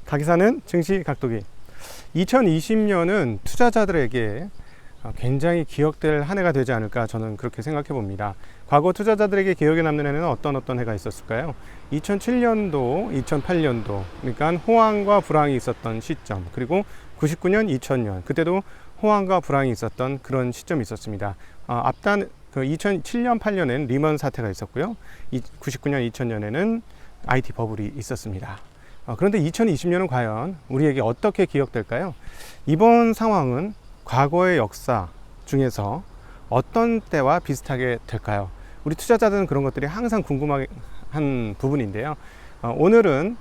가기사는 증시 각도기. 2020년은 투자자들에게 굉장히 기억될 한 해가 되지 않을까, 저는 그렇게 생각해 봅니다. 과거 투자자들에게 기억에 남는 해는 어떤 해가 있었을까요? 2007년도, 2008년도, 그러니까 호황과 불황이 있었던 시점, 그리고 99년, 2000년, 그때도 호황과 불황이 있었던 그런 시점이 있었습니다. 앞단 2007년, 8년엔 리먼 사태가 있었고요. 99년, 2000년에는 IT 버블이 있었습니다. 그런데 2020년은 과연 우리에게 어떻게 기억될까요? 이번 상황은 과거의 역사 중에서 어떤 때와 비슷하게 될까요? 우리 투자자들은 그런 것들이 항상 궁금한 부분인데요. 오늘은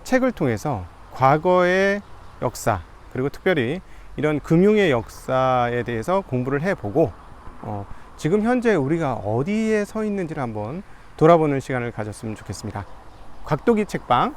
책을 통해서 과거의 역사, 그리고 특별히 이런 금융의 역사에 대해서 공부를 해보고 지금 현재 우리가 어디에 서 있는지를 한번 돌아보는 시간을 가졌으면 좋겠습니다. 각도기 책방,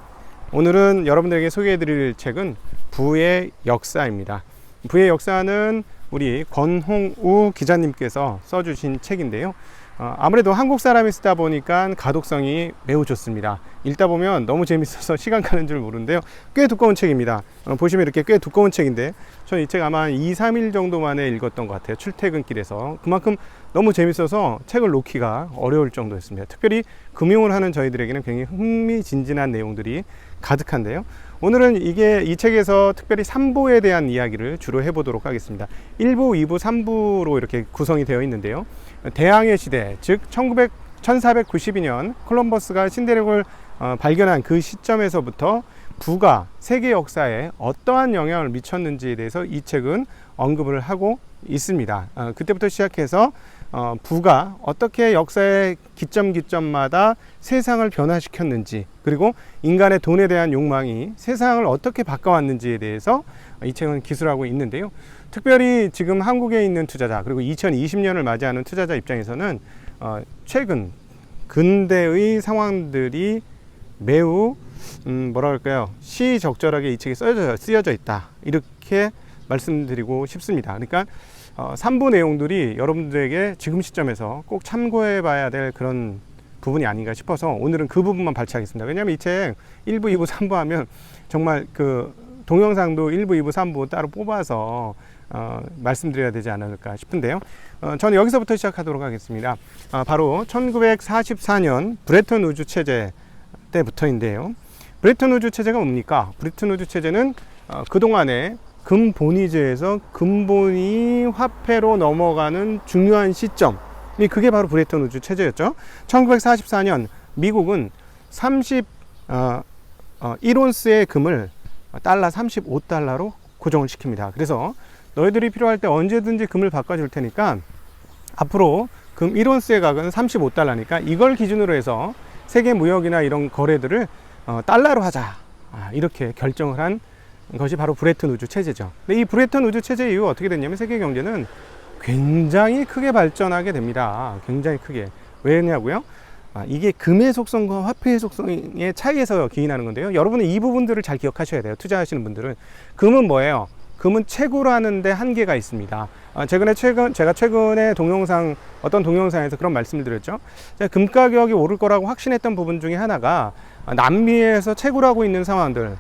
오늘은 여러분들에게 소개해드릴 책은 부의 역사입니다. 부의 역사는 우리 권홍우 기자님께서 써주신 책인데요. 아무래도 한국 사람이 쓰다 보니까 가독성이 매우 좋습니다. 읽다 보면 너무 재밌어서 시간 가는 줄 모르는데요. 꽤 두꺼운 책입니다. 보시면 이렇게 꽤 두꺼운 책인데, 저는 이 책 아마 2-3일 정도 만에 읽었던 것 같아요. 출퇴근길에서. 그만큼 너무 재밌어서 책을 놓기가 어려울 정도였습니다. 특별히 금융을 하는 저희들에게는 굉장히 흥미진진한 내용들이 가득한데요. 오늘은 이 책에서 특별히 3부에 대한 이야기를 주로 해보도록 하겠습니다. 1부, 2부, 3부로 이렇게 구성이 되어 있는데요. 대항해 시대, 즉 1492년 콜럼버스가 신대륙을 발견한 그 시점에서부터 부가 세계 역사에 어떠한 영향을 미쳤는지에 대해서 이 책은 언급을 하고 있습니다. 그때부터 시작해서 부가 어떻게 역사의 기점마다 세상을 변화시켰는지, 그리고 인간의 돈에 대한 욕망이 세상을 어떻게 바꿔왔는지에 대해서 이 책은 기술하고 있는데요. 특별히 지금 한국에 있는 투자자, 그리고 2020년을 맞이하는 투자자 입장에서는 최근 근대의 상황들이 매우 시적절하게 이 책에 쓰여져 있다, 이렇게 말씀드리고 싶습니다. 그러니까 3부 내용들이 여러분들에게 지금 시점에서 꼭 참고해 봐야 될 그런 부분이 아닌가 싶어서 오늘은 그 부분만 발췌하겠습니다. 왜냐하면 이 책 1부, 2부, 3부 하면 정말 그 동영상도 1부, 2부, 3부 따로 뽑아서 말씀드려야 되지 않을까 싶은데요. 저는 여기서부터 시작하도록 하겠습니다. 바로 1944년 브레튼 우주 체제 때부터인데요. 브레튼 우주 체제가 뭡니까? 브레튼 우주 체제는 그동안에 금본위제에서 금본위 화폐로 넘어가는 중요한 시점이, 그게 바로 브레튼 우주 체제였죠. 1944년 미국은 1온스의 금을 달러 35달러로 고정을 시킵니다. 그래서 너희들이 필요할 때 언제든지 금을 바꿔줄 테니까 앞으로 금 1온스의 가격은 35달러니까 이걸 기준으로 해서 세계 무역이나 이런 거래들을 달러로 하자, 이렇게 결정을 한 것이 바로 브레튼 우주 체제죠. 근데 이 브레튼 우주 체제 이후 어떻게 됐냐면 세계 경제는 굉장히 크게 발전하게 됩니다. 굉장히 크게. 왜냐고요? 이게 금의 속성과 화폐의 속성의 차이에서 기인하는 건데요. 여러분은 이 부분들을 잘 기억하셔야 돼요. 투자하시는 분들은. 금은 뭐예요? 금은 채굴하는 데 한계가 있습니다. 제가 최근에 어떤 동영상에서 그런 말씀을 드렸죠. 금 가격이 오를 거라고 확신했던 부분 중에 하나가 남미에서 채굴하고 있는 상황들을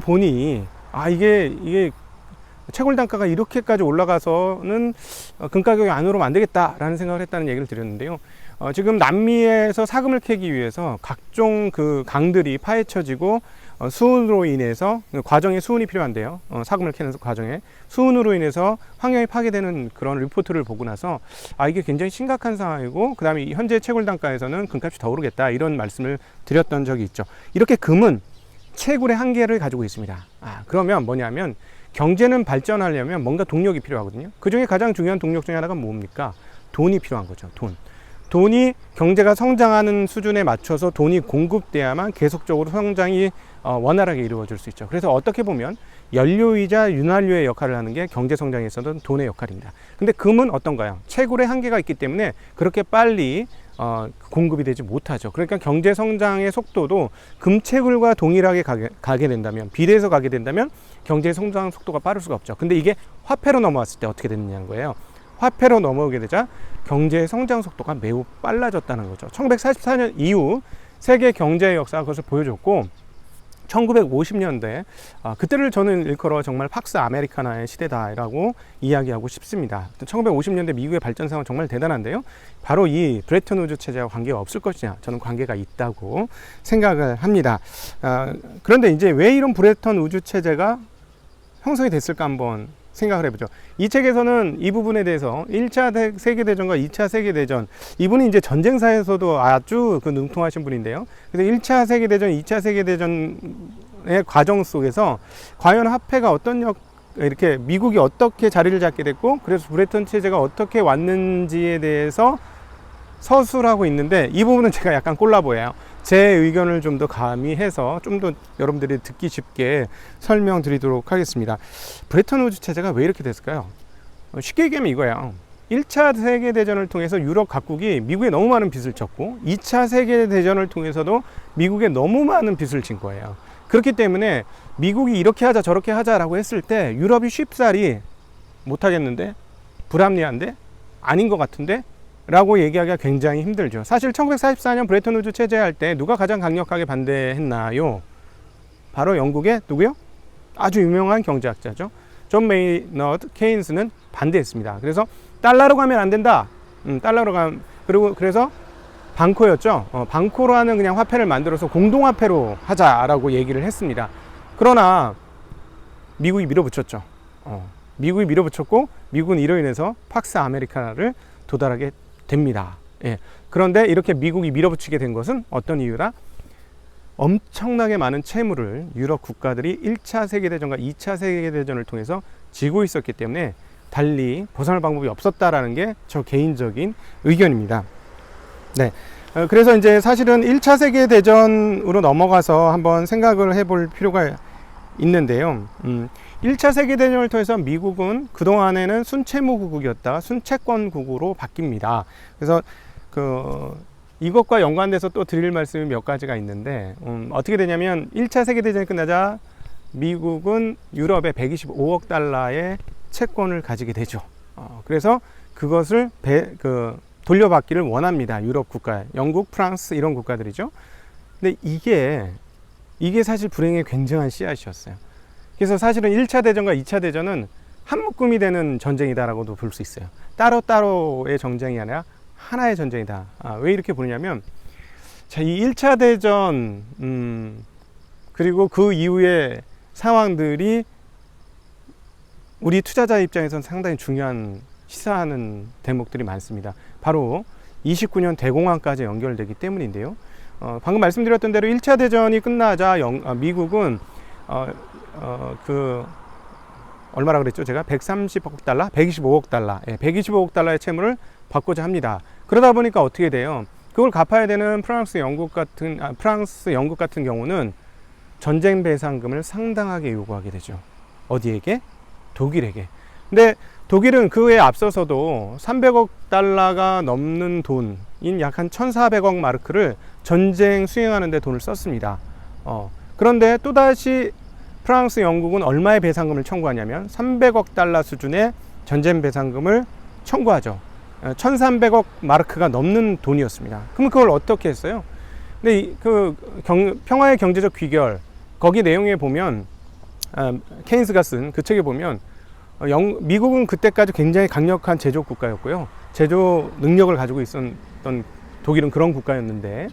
보니 이게 채굴 단가가 이렇게까지 올라가서는 금 가격이 안 오르면 안 되겠다라는 생각을 했다는 얘기를 드렸는데요. 지금 남미에서 사금을 캐기 위해서 각종 그 강들이 파헤쳐지고 수은으로 인해서 과정에 수은이 필요한데요. 사금을 캐는 과정에 수은으로 인해서 환경이 파괴되는 그런 리포트를 보고 나서 이게 굉장히 심각한 상황이고, 그 다음에 현재 채굴 단가에서는 금값이 더 오르겠다, 이런 말씀을 드렸던 적이 있죠. 이렇게 금은 채굴의 한계를 가지고 있습니다. 그러면 뭐냐면 경제는 발전하려면 뭔가 동력이 필요하거든요. 그 중에 가장 중요한 동력 중에 하나가 뭡니까? 돈이 필요한 거죠. 돈이 경제가 성장하는 수준에 맞춰서 돈이 공급돼야만 계속적으로 성장이 원활하게 이루어질 수 있죠. 그래서 어떻게 보면 연료이자 윤활유의 역할을 하는 게 경제 성장에 있어서는 돈의 역할입니다. 근데 금은 어떤가요? 채굴의 한계가 있기 때문에 그렇게 빨리 공급이 되지 못하죠. 그러니까 경제 성장의 속도도 금채굴과 동일하게 가게 된다면, 비례해서 가게 된다면 경제 성장 속도가 빠를 수가 없죠. 근데 이게 화폐로 넘어왔을 때 어떻게 됐느냐는 거예요. 화폐로 넘어오게 되자 경제의 성장 속도가 매우 빨라졌다는 거죠. 1944년 이후 세계 경제의 역사가 그것을 보여줬고, 1950년대 그때를 저는 일컬어 정말 팍스 아메리카나의 시대다라고 이야기하고 싶습니다. 1950년대 미국의 발전상은 정말 대단한데요. 바로 이 브레튼 우즈 체제와 관계가 없을 것이냐, 저는 관계가 있다고 생각을 합니다. 그런데 이제 왜 이런 브레튼 우즈 체제가 형성이 됐을까 한번 생각을 해보죠. 이 책에서는 이 부분에 대해서 1차 세계대전과 2차 세계대전, 이분이 이제 전쟁사에서도 아주 능통하신 분인데요. 그래서 1차 세계대전, 2차 세계대전의 과정 속에서 과연 화폐가 이렇게 미국이 어떻게 자리를 잡게 됐고, 그래서 브레튼 체제가 어떻게 왔는지에 대해서 서술하고 있는데, 이 부분은 제가 약간 콜라보예요. 제 의견을 좀 더 가미해서 좀 더 여러분들이 듣기 쉽게 설명드리도록 하겠습니다. 브레튼 우즈 체제가 왜 이렇게 됐을까요? 쉽게 얘기하면 이거예요. 1차 세계대전을 통해서 유럽 각국이 미국에 너무 많은 빚을 졌고, 2차 세계대전을 통해서도 미국에 너무 많은 빚을 진 거예요. 그렇기 때문에 미국이 이렇게 하자 저렇게 하자라고 했을 때 유럽이 쉽사리 못하겠는데, 불합리한데, 아닌 것 같은데 라고 얘기하기가 굉장히 힘들죠. 사실 1944년 브레튼 우즈 체제할 때 누가 가장 강력하게 반대했나요? 바로 영국의 누구요? 아주 유명한 경제학자죠. 존 메이너드 케인스는 반대했습니다. 그래서 달러로 가면 안 된다. 그래서 방코였죠. 방코로 하는 그냥 화폐를 만들어서 공동화폐로 하자라고 얘기를 했습니다. 그러나 미국이 밀어붙였죠. 미국이 밀어붙였고, 미국은 이로 인해서 팍스 아메리카나를 도달하게 됩니다. 예. 그런데 이렇게 미국이 밀어붙이게 된 것은 어떤 이유라? 엄청나게 많은 채무를 유럽 국가들이 1차 세계대전과 2차 세계대전을 통해서 지고 있었기 때문에 달리 벗어날 방법이 없었다라는 게 저 개인적인 의견입니다. 네. 그래서 이제 사실은 1차 세계대전으로 넘어가서 한번 생각을 해볼 필요가 있는데요. 1차 세계대전을 통해서 미국은 그동안에는 순채무국이었다가 순채권국으로 바뀝니다. 그래서 이것과 연관돼서 또 드릴 말씀이 몇 가지가 있는데, 어떻게 되냐면 1차 세계대전이 끝나자 미국은 유럽에 125억 달러의 채권을 가지게 되죠. 그래서 그것을 돌려받기를 원합니다. 유럽 국가, 영국, 프랑스 이런 국가들이죠. 근데 이게 사실 불행의 굉장한 씨앗이었어요. 그래서 사실은 1차 대전과 2차 대전은 한 묶음이 되는 전쟁이다라고도 볼 수 있어요. 따로따로의 전쟁이 아니라 하나의 전쟁이다. 왜 이렇게 보냐면, 자, 이 1차 대전, 그리고 그 이후의 상황들이 우리 투자자 입장에서는 상당히 중요한 시사하는 대목들이 많습니다. 바로 29년 대공황까지 연결되기 때문인데요. 방금 말씀드렸던 대로 1차 대전이 끝나자 미국은 얼마라 그랬죠? 제가 130억 달러, 125억 달러, 125억 달러의 채무를 받고자 합니다. 그러다 보니까 어떻게 돼요? 그걸 갚아야 되는 프랑스, 영국 같은 경우는 전쟁 배상금을 상당하게 요구하게 되죠. 어디에게? 독일에게. 근데 독일은 그에 앞서서도 300억 달러가 넘는 돈인 약 한 1,400억 마르크를 전쟁 수행하는 데 돈을 썼습니다. 그런데 또다시 프랑스, 영국은 얼마의 배상금을 청구하냐면 300억 달러 수준의 전쟁 배상금을 청구하죠. 1,300억 마르크가 넘는 돈이었습니다. 그럼 그걸 어떻게 했어요? 근데 평화의 경제적 귀결, 거기 내용에 보면, 케인스가 쓴 그 책에 보면, 미국은 그때까지 굉장히 강력한 제조 국가였고요. 제조 능력을 가지고 있었던 독일은 그런 국가였는데,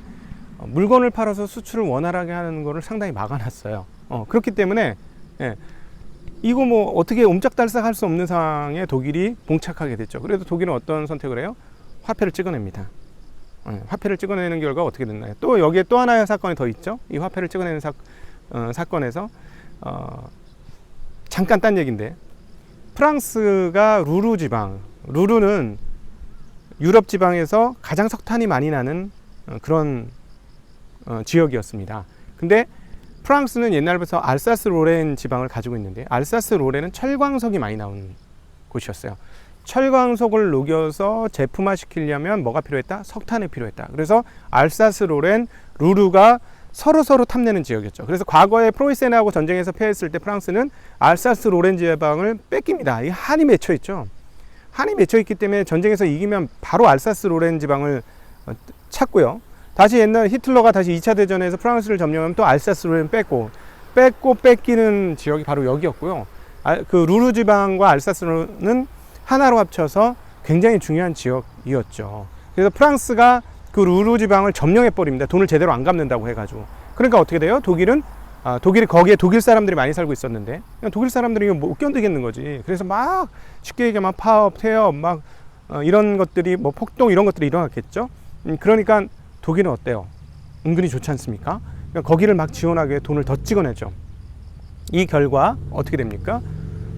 물건을 팔아서 수출을 원활하게 하는 거를 상당히 막아놨어요. 그렇기 때문에, 이거 뭐 어떻게 옴짝달싹 할 수 없는 상황에 독일이 봉착하게 됐죠. 그래도 독일은 어떤 선택을 해요? 화폐를 찍어냅니다. 화폐를 찍어내는 결과 어떻게 됐나요? 또 여기에 또 하나의 사건이 더 있죠. 이 화폐를 찍어내는 사건에서 잠깐 딴 얘기인데, 프랑스가 루르 지방, 루르는 유럽 지방에서 가장 석탄이 많이 나는 그런 지역이었습니다. 근데 프랑스는 옛날부터 알사스 로렌 지방을 가지고 있는데, 알사스 로렌은 철광석이 많이 나오는 곳이었어요. 철광석을 녹여서 제품화 시키려면 뭐가 필요했다? 석탄이 필요했다. 그래서 알사스 로렌, 루르가 서로 탐내는 지역이었죠. 그래서 과거에 프로이센하고 전쟁에서 패했을 때 프랑스는 알사스 로렌 지방을 뺏깁니다. 이 한이 맺혀 있죠. 한이 맺혀 있기 때문에 전쟁에서 이기면 바로 알사스 로렌 지방을 찾고요. 다시 옛날 히틀러가 다시 2차 대전에서 프랑스를 점령하면 또 알사스 로렌 뺏고, 뺏고 뺏기는 지역이 바로 여기였고요. 그 루르 지방과 알사스는 하나로 합쳐서 굉장히 중요한 지역이었죠. 그래서 프랑스가 그 루르 지방을 점령해 버립니다. 돈을 제대로 안 갚는다고 해가지고. 그러니까 어떻게 돼요? 독일이 거기에 독일 사람들이 많이 살고 있었는데 독일 사람들이 못 견디겠는 거지. 그래서 막 쉽게 얘기하면 파업, 태업, 막 이런 것들이 뭐 폭동 이런 것들이 일어났겠죠. 그러니까 독일은 어때요? 은근히 좋지 않습니까? 그러니까 거기를 막 지원하기 위해 돈을 더 찍어내죠. 이 결과 어떻게 됩니까?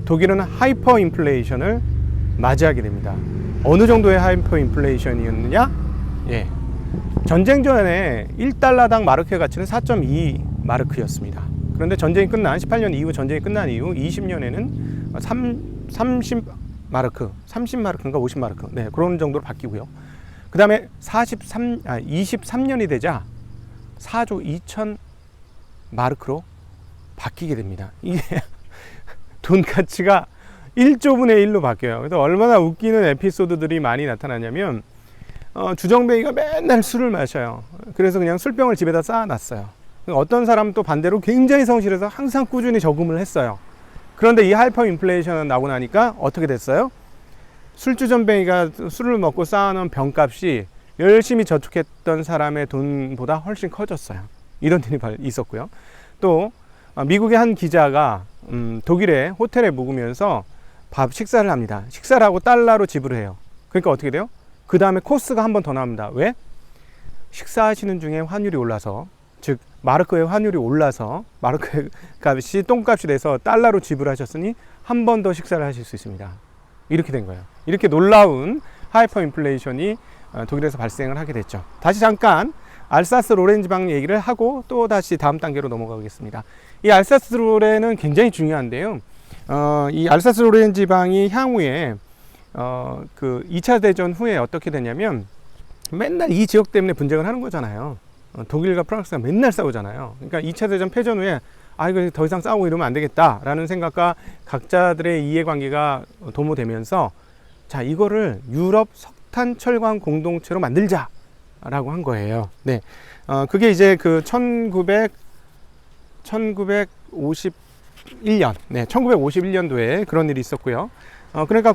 독일은 하이퍼 인플레이션을 맞이하게 됩니다. 어느 정도의 하이퍼 인플레이션이었느냐? 예. 전쟁 전에 1달러당 마르크의 가치는 4.2 마르크였습니다. 그런데 전쟁이 끝난 18년 이후 전쟁이 끝난 이후 20년에는 30 마르크, 30마르크인가 50마르크. 네, 그런 정도로 바뀌고요. 그 다음에 23년이 되자 4조 2천 마르크로 바뀌게 됩니다. 이게 돈 가치가 1조분의 1로 바뀌어요. 그래서 얼마나 웃기는 에피소드들이 많이 나타나냐면 주정뱅이가 맨날 술을 마셔요. 그래서 그냥 술병을 집에다 쌓아놨어요. 어떤 사람은 또 반대로 굉장히 성실해서 항상 꾸준히 저금을 했어요. 그런데 이 하이퍼 인플레이션 나오고 나니까 어떻게 됐어요? 술주정뱅이가 술을 먹고 쌓아놓은 병값이 열심히 저축했던 사람의 돈보다 훨씬 커졌어요. 이런 일이 있었고요. 또 미국의 한 기자가 독일의 호텔에 묵으면서 식사를 합니다. 식사를 하고 달러로 지불을 해요. 그러니까 어떻게 돼요? 그 다음에 코스가 한 번 더 나옵니다. 왜? 식사하시는 중에 환율이 올라서, 즉 마르크의 환율이 올라서 마르크의 값이 똥값이 돼서 달러로 지불하셨으니 한 번 더 식사를 하실 수 있습니다. 이렇게 된 거예요. 이렇게 놀라운 하이퍼 인플레이션이 독일에서 발생을 하게 됐죠. 다시 잠깐 알사스 로렌 지방 얘기를 하고 또 다시 다음 단계로 넘어가겠습니다. 이 알사스 로렌은 굉장히 중요한데요. 이 알사스 로렌 지방이 향후에 그 2차 대전 후에 어떻게 되냐면 맨날 이 지역 때문에 분쟁을 하는 거잖아요. 독일과 프랑스가 맨날 싸우잖아요. 그러니까 2차 대전 패전 후에 이거 더 이상 싸우고 이러면 안 되겠다라는 생각과 각자들의 이해관계가 도모되면서 자, 이거를 유럽 석탄 철강 공동체로 만들자라고 한 거예요. 네. 그게 이제 그 1951년, 네, 1951년도에 그런 일이 있었고요. 그러니까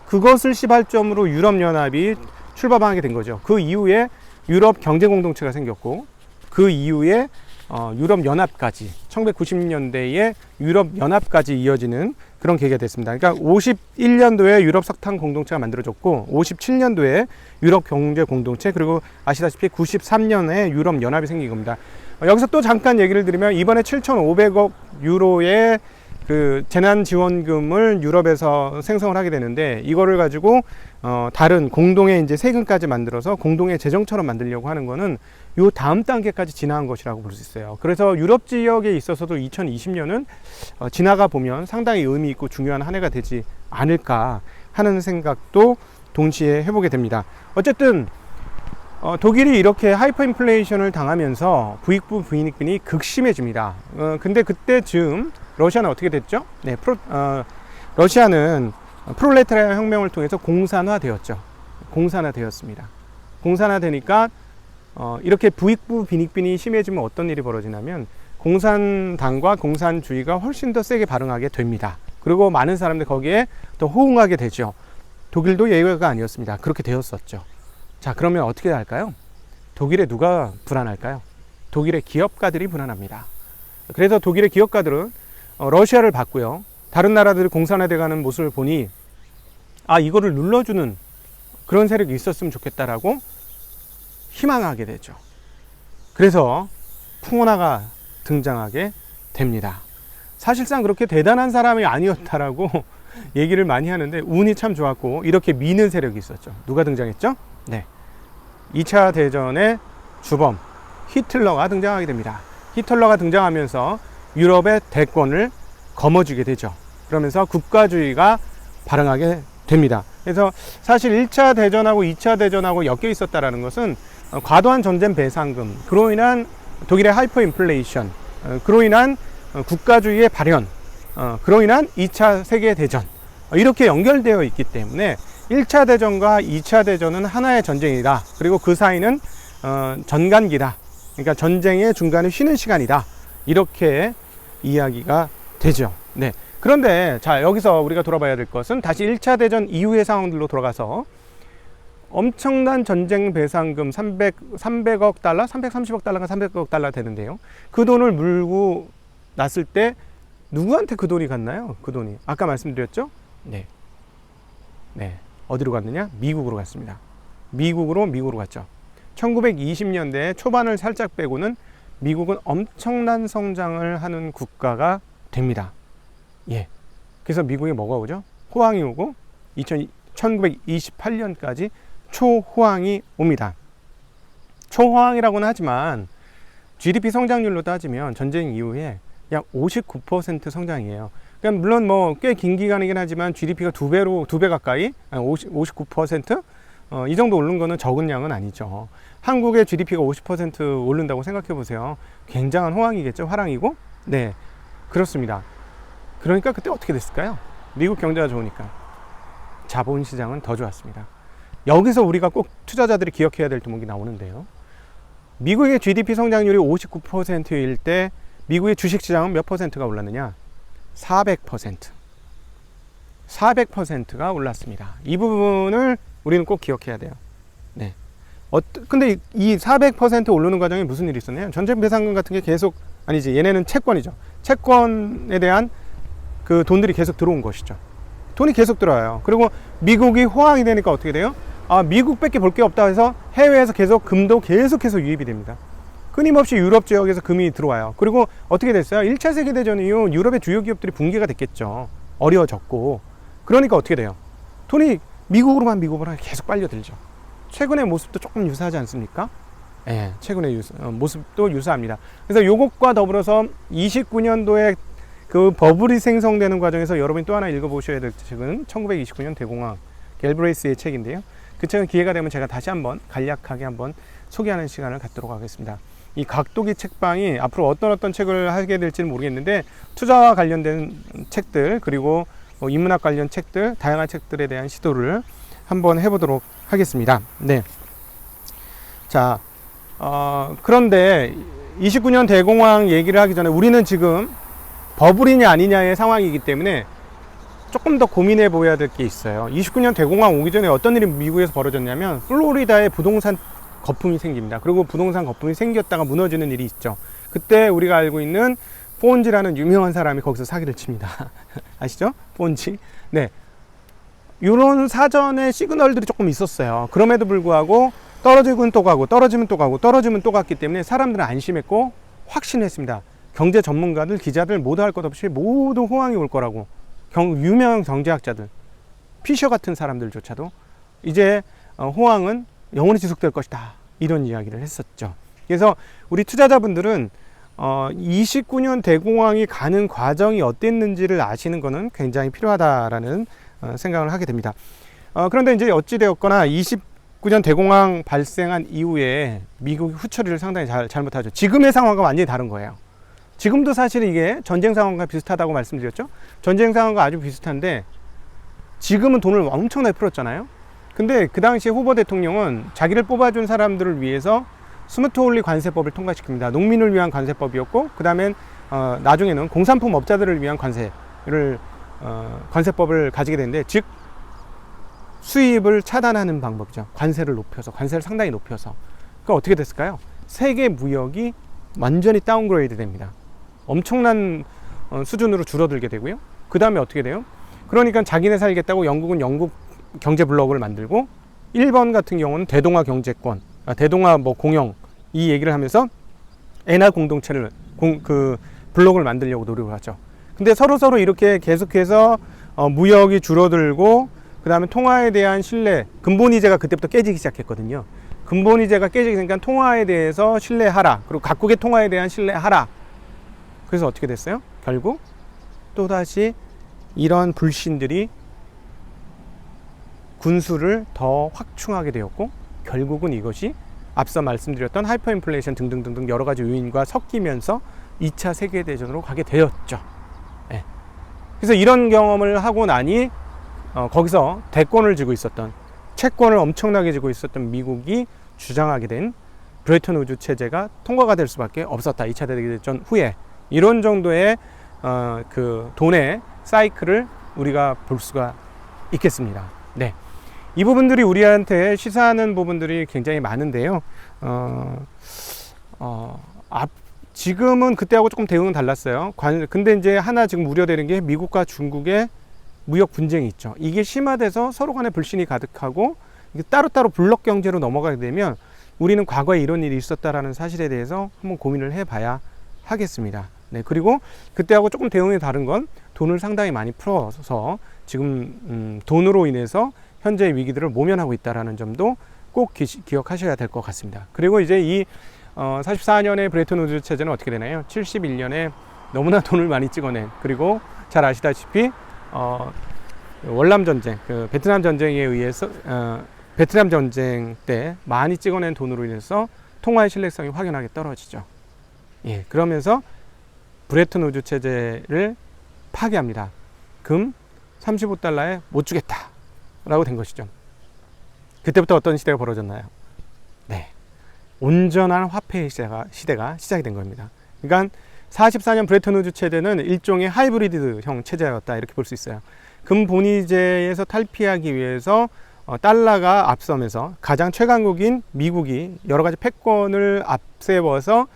그것을 시발점으로 유럽연합이 출범하게 된 거죠. 그 이후에 유럽 경제공동체가 생겼고, 그 이후에 유럽연합까지, 1990년대에 유럽연합까지 이어지는 그런 계기가 됐습니다. 그러니까 51년도에 유럽 석탄 공동체가 만들어졌고, 57년도에 유럽 경제 공동체, 그리고 아시다시피 93년에 유럽연합이 생긴 겁니다. 여기서 또 잠깐 얘기를 드리면 이번에 7,500억 유로의 그 재난지원금을 유럽에서 생성을 하게 되는데, 이거를 가지고 다른 공동의 이제 세금까지 만들어서 공동의 재정처럼 만들려고 하는 거는 요 다음 단계까지 지나간 것이라고 볼 수 있어요. 그래서 유럽 지역에 있어서도 2020년은 지나가 보면 상당히 의미 있고 중요한 한 해가 되지 않을까 하는 생각도 동시에 해보게 됩니다. 어쨌든 독일이 이렇게 하이퍼 인플레이션을 당하면서 부익부 빈익빈이 극심해집니다. 근데 그때쯤 러시아는 어떻게 됐죠? 네, 러시아는 프롤레타리아 혁명을 통해서 공산화되었죠. 공산화되었습니다. 공산화되니까 이렇게 부익부 빈익빈이 심해지면 어떤 일이 벌어지냐면 공산당과 공산주의가 훨씬 더 세게 발응하게 됩니다. 그리고 많은 사람들이 거기에 더 호응하게 되죠. 독일도 예외가 아니었습니다. 그렇게 되었었죠. 자, 그러면 어떻게 할까요? 독일에 누가 불안할까요? 독일의 기업가들이 불안합니다. 그래서 독일의 기업가들은 러시아를 봤고요. 다른 나라들이 공산화돼가는 모습을 보니 이거를 눌러주는 그런 세력이 있었으면 좋겠다라고 희망하게 되죠. 그래서 풍원화가 등장하게 됩니다. 사실상 그렇게 대단한 사람이 아니었다라고 얘기를 많이 하는데 운이 참 좋았고 이렇게 미는 세력이 있었죠. 누가 등장했죠? 네, 2차 대전의 주범 히틀러가 등장하게 됩니다. 히틀러가 등장하면서 유럽의 대권을 거머쥐게 되죠. 그러면서 국가주의가 발흥하게 됩니다. 그래서 사실 1차 대전하고 2차 대전하고 엮여 있었다는 것은 과도한 전쟁 배상금, 그로 인한 독일의 하이퍼 인플레이션, 그로 인한 국가주의의 발현, 그로 인한 2차 세계대전, 이렇게 연결되어 있기 때문에 1차 대전과 2차 대전은 하나의 전쟁이다. 그리고 그 사이는 전간기다. 그러니까 전쟁의 중간에 쉬는 시간이다. 이렇게 이야기가 되죠. 네. 그런데 자, 여기서 우리가 돌아봐야 될 것은 다시 1차 대전 이후의 상황들로 돌아가서 엄청난 전쟁 배상금 300억 달러, 330억 달러가 300억 달러 되는데요. 그 돈을 물고 났을 때 누구한테 그 돈이 갔나요? 그 돈이 아까 말씀드렸죠? 네. 어디로 갔느냐? 미국으로 갔습니다. 미국으로 갔죠. 1920년대 초반을 살짝 빼고는 미국은 엄청난 성장을 하는 국가가 됩니다. 예. 그래서 미국에 뭐가 오죠? 호황이 오고 1928년까지 초호황이 옵니다. 초호황이라고는 하지만 GDP 성장률로 따지면 전쟁 이후에 약 59% 성장이에요. 그러니까 물론 뭐 꽤 긴 기간이긴 하지만 GDP가 두 배 가까이 59%? 이 정도 오른 거는 적은 양은 아니죠. 한국의 GDP가 50% 오른다고 생각해 보세요. 굉장한 호황이겠죠. 화랑이고. 네, 그렇습니다. 그러니까 그때 어떻게 됐을까요? 미국 경제가 좋으니까 자본시장은 더 좋았습니다. 여기서 우리가 꼭 투자자들이 기억해야 될 대목이 나오는데요. 미국의 GDP 성장률이 59%일 때 미국의 주식시장은 몇 퍼센트가 올랐느냐? 400%. 400%가 올랐습니다. 이 부분을 우리는 꼭 기억해야 돼요. 네. 근데 이 400% 오르는 과정에 무슨 일이 있었나요? 전쟁 배상금 같은 게 계속, 아니지, 얘네는 채권이죠. 채권에 대한 그 돈들이 계속 들어온 것이죠. 돈이 계속 들어와요. 그리고 미국이 호황이 되니까 어떻게 돼요? 미국밖에 볼 게 없다 해서 해외에서 계속 금도 계속해서 유입이 됩니다. 끊임없이 유럽 지역에서 금이 들어와요. 그리고 어떻게 됐어요? 1차 세계대전 이후 유럽의 주요 기업들이 붕괴가 됐겠죠. 어려워졌고. 그러니까 어떻게 돼요? 돈이 미국으로만 계속 빨려들죠. 최근의 모습도 조금 유사하지 않습니까? 예, 최근의 모습도 유사합니다. 그래서 요것과 더불어서 29년도에 그 버블이 생성되는 과정에서 여러분이 또 하나 읽어보셔야 될 책은 1929년 대공황, 갤브레이스의 책인데요. 그 책은 기회가 되면 제가 다시 한번 간략하게 한번 소개하는 시간을 갖도록 하겠습니다. 이 각도기 책방이 앞으로 어떤 책을 하게 될지는 모르겠는데 투자와 관련된 책들, 그리고 인문학 관련 책들, 다양한 책들에 대한 시도를 한번 해보도록 하겠습니다. 네. 자, 그런데 29년 대공황 얘기를 하기 전에 우리는 지금 버블이냐 아니냐의 상황이기 때문에 조금 더 고민해 보아야 될 게 있어요. 29년 대공황 오기 전에 어떤 일이 미국에서 벌어졌냐면 플로리다에 부동산 거품이 생깁니다. 그리고 부동산 거품이 생겼다가 무너지는 일이 있죠. 그때 우리가 알고 있는 폰지라는 유명한 사람이 거기서 사기를 칩니다. 아시죠? 폰지. 네. 이런 사전에 시그널들이 조금 있었어요. 그럼에도 불구하고 떨어지면 또 가고 떨어지면 또 가고 떨어지면 또 갔기 때문에 사람들은 안심했고 확신했습니다. 경제 전문가들, 기자들 모두 할 것 없이 모두 호황이 올 거라고. 유명한 경제학자들, 피셔 같은 사람들조차도 이제 호황은 영원히 지속될 것이다, 이런 이야기를 했었죠. 그래서 우리 투자자분들은 29년 대공황이 가는 과정이 어땠는지를 아시는 것은 굉장히 필요하다라는 생각을 하게 됩니다. 그런데 이제 어찌되었거나 29년 대공황 발생한 이후에 미국이 후처리를 상당히 잘못하죠. 지금의 상황과 완전히 다른 거예요. 지금도 사실 이게 전쟁 상황과 비슷하다고 말씀드렸죠. 전쟁 상황과 아주 비슷한데 지금은 돈을 엄청나게 풀었잖아요. 근데 그 당시에 후보 대통령은 자기를 뽑아준 사람들을 위해서 스무트 홀리 관세법을 통과시킵니다. 농민을 위한 관세법이었고, 그 다음엔 나중에는 공산품 업자들을 위한 관세법을 가지게 되는데, 즉 수입을 차단하는 방법이죠. 관세를 상당히 높여서. 그러니까 어떻게 됐을까요? 세계 무역이 완전히 다운그레이드 됩니다. 엄청난 수준으로 줄어들게 되고요. 그 다음에 어떻게 돼요? 그러니까 자기네 살겠다고 영국은 영국 경제 블록을 만들고, 일본 같은 경우는 대동아 경제권, 대동아 공영, 이 얘기를 하면서 엔화 공동체를 블록을 만들려고 노력을 하죠. 근데 서로 이렇게 계속해서 무역이 줄어들고, 그 다음에 통화에 대한 신뢰, 근본이제가 그때부터 깨지기 시작했거든요. 근본이제가 깨지게 되니까 통화에 대해서 신뢰하라, 그리고 각국의 통화에 대한 신뢰하라. 그래서 어떻게 됐어요? 결국 또다시 이런 불신들이 군수를 더 확충하게 되었고, 결국은 이것이 앞서 말씀드렸던 하이퍼 인플레이션 등등등등 여러 가지 요인과 섞이면서 2차 세계대전으로 가게 되었죠. 네. 그래서 이런 경험을 하고 나니 거기서 대권을 쥐고 있었던, 채권을 엄청나게 쥐고 있었던 미국이 주장하게 된 브레튼 우즈 체제가 통과가 될 수밖에 없었다. 2차 대전 후에 이런 정도의 그 돈의 사이클을 우리가 볼 수가 있겠습니다. 네. 이 부분들이 우리한테 시사하는 부분들이 굉장히 많은데요. 지금은 그때하고 조금 대응은 달랐어요. 근데 이제 하나 지금 우려되는 게 미국과 중국의 무역 분쟁이 있죠. 이게 심화돼서 서로 간에 불신이 가득하고 이게 따로따로 블록 경제로 넘어가게 되면 우리는 과거에 이런 일이 있었다라는 사실에 대해서 한번 고민을 해봐야 하겠습니다. 네, 그리고 그때하고 조금 대응이 다른 건 돈을 상당히 많이 풀어서 지금 돈으로 인해서 현재의 위기들을 모면하고 있다는 점도 꼭 기억하셔야 될 것 같습니다. 그리고 이제 이 44년의 브레튼 우드 체제는 어떻게 되나요? 71년에 너무나 돈을 많이 찍어낸, 그리고 잘 아시다시피 월남 전쟁, 그 베트남 전쟁에 의해서 베트남 전쟁 때 많이 찍어낸 돈으로 인해서 통화의 신뢰성이 확연하게 떨어지죠. 예, 그러면서 브레튼 우드 체제를 파괴합니다. 금 35달러에 못 주겠다 라고 된 것이죠. 그때부터 어떤 시대가 벌어졌나요? 네, 온전한 화폐의 시대가 시작이 된 겁니다. 그러니까 44년 브레튼 우드 체제는 일종의 하이브리드형 체제였다, 이렇게 볼 수 있어요. 금 본위제에서 탈피하기 위해서 달러가 앞서면서 가장 최강국인 미국이 여러 가지 패권을 앞세워서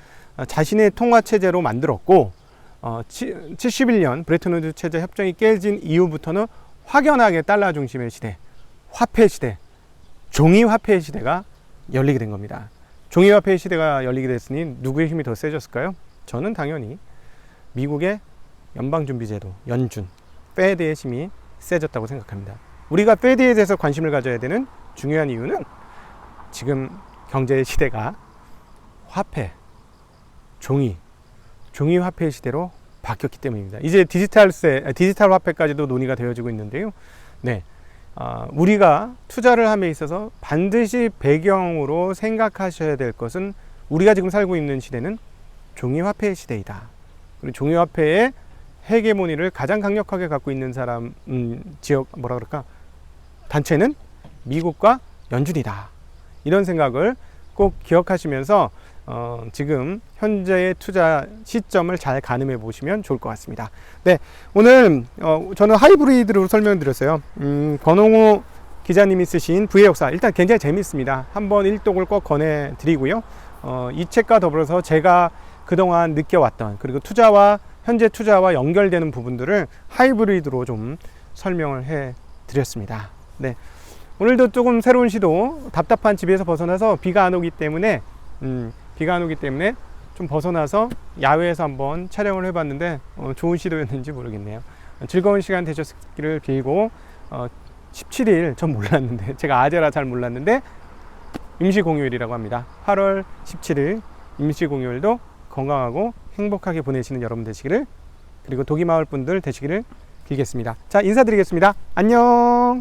자신의 통화 체제로 만들었고, 71년 브레튼 우드 체제 협정이 깨진 이후부터는 확연하게 달러 중심의 시대, 화폐 시대, 종이 화폐의 시대가 열리게 된 겁니다. 종이 화폐의 시대가 열리게 됐으니 누구의 힘이 더 세졌을까요? 저는 당연히 미국의 연방준비제도, 연준, 페드의 힘이 세졌다고 생각합니다. 우리가 페드에 대해서 관심을 가져야 되는 중요한 이유는 지금 경제의 시대가 화폐, 종이 화폐의 시대로 바뀌었기 때문입니다. 이제 디지털 화폐까지도 논의가 되어지고 있는데요. 네, 우리가 투자를 함에 있어서 반드시 배경으로 생각하셔야 될 것은 우리가 지금 살고 있는 시대는 종이 화폐의 시대이다. 그리고 종이 화폐의 헤게모니를 가장 강력하게 갖고 있는 사람, 지역, 단체는 미국과 연준이다. 이런 생각을 꼭 기억하시면서 지금 현재의 투자 시점을 잘 가늠해 보시면 좋을 것 같습니다. 네, 오늘 저는 하이브리드로 설명드렸어요. 권홍우 기자님이 쓰신 부의 역사, 일단 굉장히 재밌습니다. 한번 일독을 꼭 권해드리고요. 이 책과 더불어서 제가 그동안 느껴왔던, 그리고 현재 투자와 연결되는 부분들을 하이브리드로 좀 설명을 해드렸습니다. 네, 오늘도 조금 새로운 시도, 답답한 집에서 벗어나서 비가 안 오기 때문에 좀 벗어나서 야외에서 한번 촬영을 해봤는데 좋은 시도였는지 모르겠네요. 즐거운 시간 되셨기를 빌고 17일 전 몰랐는데, 제가 아재라 잘 몰랐는데 임시공휴일이라고 합니다. 8월 17일 임시공휴일도 건강하고 행복하게 보내시는 여러분 되시기를, 그리고 독이마을 분들 되시기를 빌겠습니다. 자, 인사드리겠습니다. 안녕.